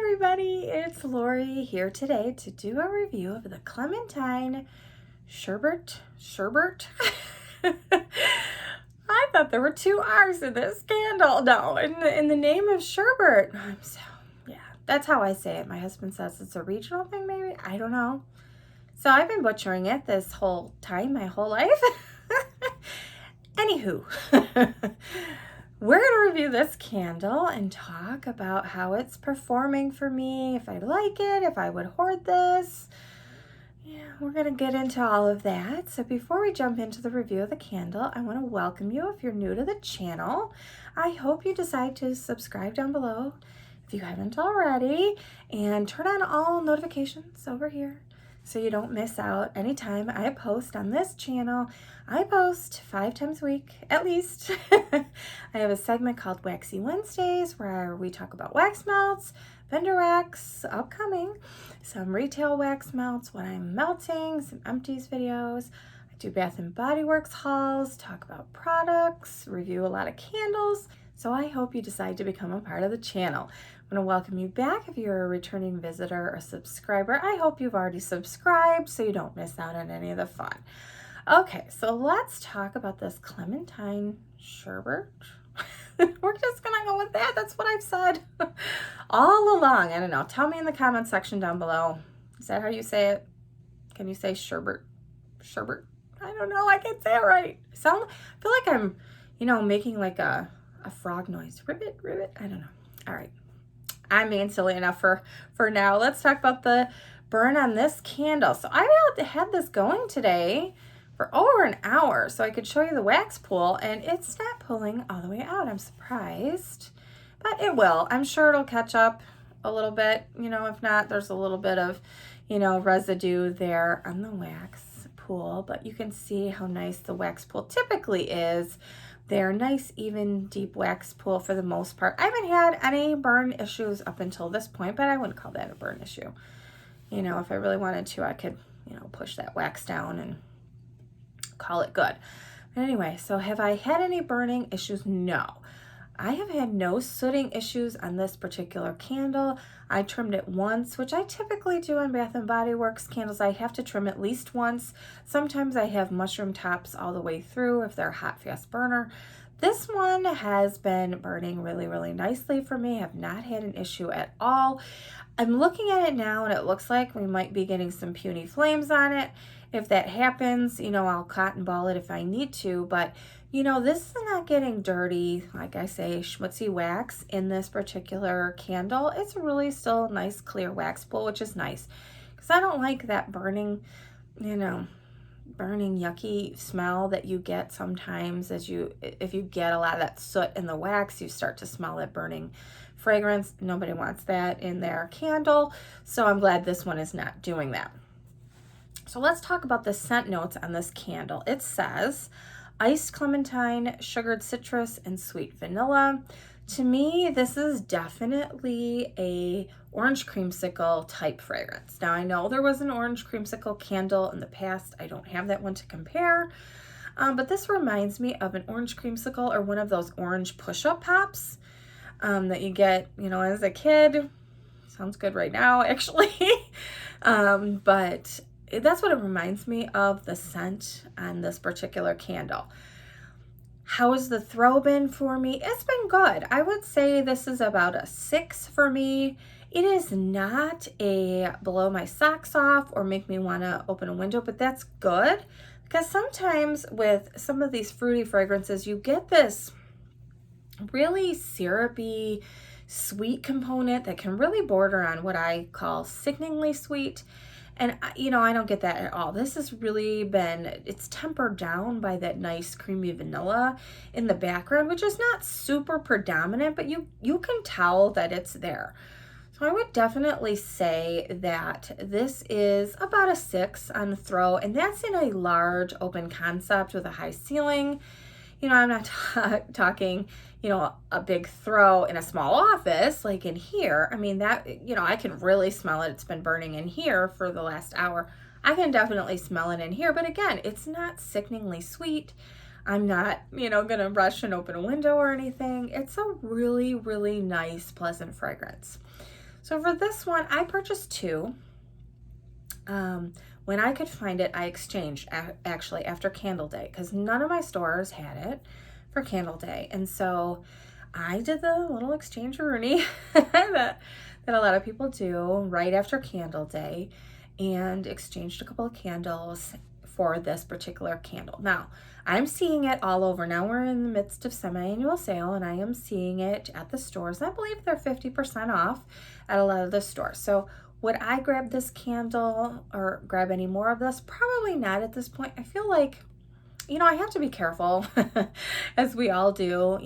everybody, it's Lori here today to do a review of the Clementine Sherbet. I thought there were two R's in this candle. No, in the name of Sherbet. Yeah, that's how I say it. My husband says it's a regional thing, maybe. I don't know. So I've been butchering it this whole time, my whole life. Anywho. We're going to review this candle and talk about how it's performing for me, if I like it, if I would hoard this. Yeah, we're going to get into all of that. So before we jump into the review of the candle, I want to welcome you if you're new to the channel. I hope you decide to subscribe down below if you haven't already, and turn on all notifications over here so you don't miss out anytime I post on this channel. I post 5 times a week, at least. I have a segment called Waxy Wednesdays where we talk about wax melts, vendor wax, upcoming, some retail wax melts, what I'm melting, some empties videos. I do Bath and Body Works hauls, talk about products, review a lot of candles. So I hope you decide to become a part of the channel. I'm going to welcome you back if you're a returning visitor or subscriber. I hope you've already subscribed so you don't miss out on any of the fun. Okay, so let's talk about this Clementine Sherbet. We're just going to go with that. That's what I've said all along. I don't know. Tell me in the comment section down below. Is that how you say it? Can you say sherbet? Sherbet? I don't know. I can't say it right. I feel like I'm, making like a frog noise. Ribbit, ribbit. I don't know. All right. I'm being silly enough for now. Let's talk about the burn on this candle. So I had this going today for over an hour so I could show you the wax pool, and it's not pulling all the way out. I'm surprised, but it will. I'm sure it'll catch up a little bit. If not, there's a little bit of, residue there on the wax pool, but you can see how nice the wax pool typically is. They're nice, even, deep wax pool for the most part. I haven't had any burn issues up until this point, but I wouldn't call that a burn issue. If I really wanted to, I could, push that wax down and call it good. But anyway, so have I had any burning issues? No. I have had no sooting issues on this particular candle. I trimmed it once, which I typically do on Bath and Body Works candles. I have to trim at least once. Sometimes I have mushroom tops all the way through if they're a hot, fast burner. This one has been burning really, really nicely for me. I have not had an issue at all. I'm looking at it now and it looks like we might be getting some puny flames on it. If that happens, I'll cotton ball it if I need to, but this is not getting dirty, like I say, schmutzy wax in this particular candle. It's really still a nice clear wax pool, which is nice because I don't like that burning, burning yucky smell that you get sometimes if you get a lot of that soot in the wax, you start to smell that burning fragrance. Nobody wants that in their candle, so I'm glad this one is not doing that. So let's talk about the scent notes on this candle. It says iced clementine, sugared citrus, and sweet vanilla. To me, this is definitely a orange creamsicle type fragrance. Now, I know there was an orange creamsicle candle in the past. I don't have that one to compare, but this reminds me of an orange creamsicle or one of those orange push-up pops that you get, as a kid. Sounds good right now, actually. But that's what it reminds me of, the scent on this particular candle. How has the throw been for me? It's been good. I would say this is about a 6 for me. It is not a blow my socks off or make me want to open a window, but that's good because sometimes with some of these fruity fragrances, you get this really syrupy, sweet component that can really border on what I call sickeningly sweet. And, I don't get that at all. This has really it's tempered down by that nice creamy vanilla in the background, which is not super predominant, but you can tell that it's there. So I would definitely say that this is about a 6 on the throw, and that's in a large open concept with a high ceiling. I'm not talking, a big throw in a small office like in here. I mean, that, I can really smell it. It's been burning in here for the last hour. I can definitely smell it in here, but again, it's not sickeningly sweet. I'm not, gonna rush and open a window or anything. It's a really, really nice, pleasant fragrance. So for this one, I purchased two. When I could find it, I exchanged actually after Candle Day, because none of my stores had it for Candle Day. And so I did the little exchange Rooney that a lot of people do right after Candle Day, and exchanged a couple of candles for this particular candle. Now, I'm seeing it all over. Now we're in the midst of semi-annual sale, and I am seeing it at the stores. I believe they're 50% off at a lot of the stores. So would I grab this candle or grab any more of this? Probably not at this point. I feel like, I have to be careful, as we all do,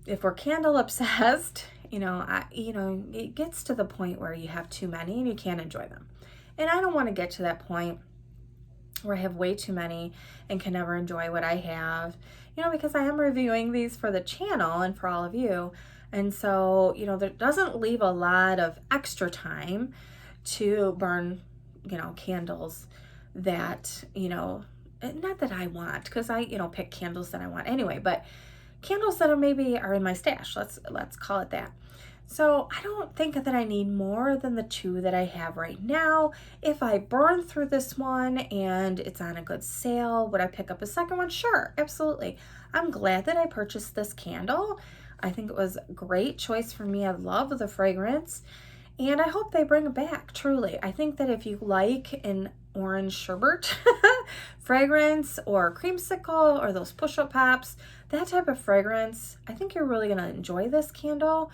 if we're candle obsessed, it gets to the point where you have too many and you can't enjoy them. And I don't want to get to that point where I have way too many and can never enjoy what I have, because I am reviewing these for the channel and for all of you. And so, there doesn't leave a lot of extra time to burn, candles that, not that I want, because I, pick candles that I want anyway, but candles that are in my stash. Let's call it that. So I don't think that I need more than the two that I have right now. If I burn through this one and it's on a good sale, would I pick up a second one? Sure, absolutely. I'm glad that I purchased this candle. I think it was a great choice for me. I love the fragrance, and I hope they bring it back, truly. I think that if you like an orange sherbet fragrance or creamsicle or those push-up pops, that type of fragrance, I think you're really going to enjoy this candle.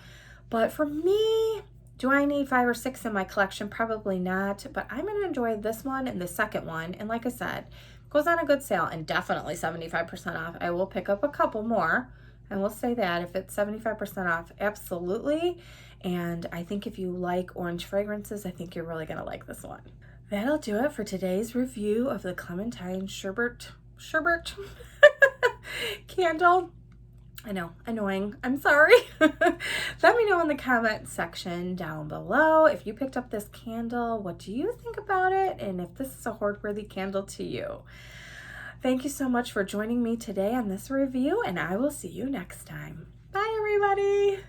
But for me, do I need 5 or 6 in my collection? Probably not, but I'm going to enjoy this one and the second one. And like I said, it goes on a good sale and definitely 75% off. I will pick up a couple more. I will say that if it's 75% off, absolutely. And I think if you like orange fragrances, I think you're really going to like this one. That'll do it for today's review of the Clementine Sherbet candle. I know, annoying. I'm sorry. Let me know in the comment section down below if you picked up this candle. What do you think about it? And if this is a hoard-worthy candle to you. Thank you so much for joining me today on this review, and I will see you next time. Bye, everybody.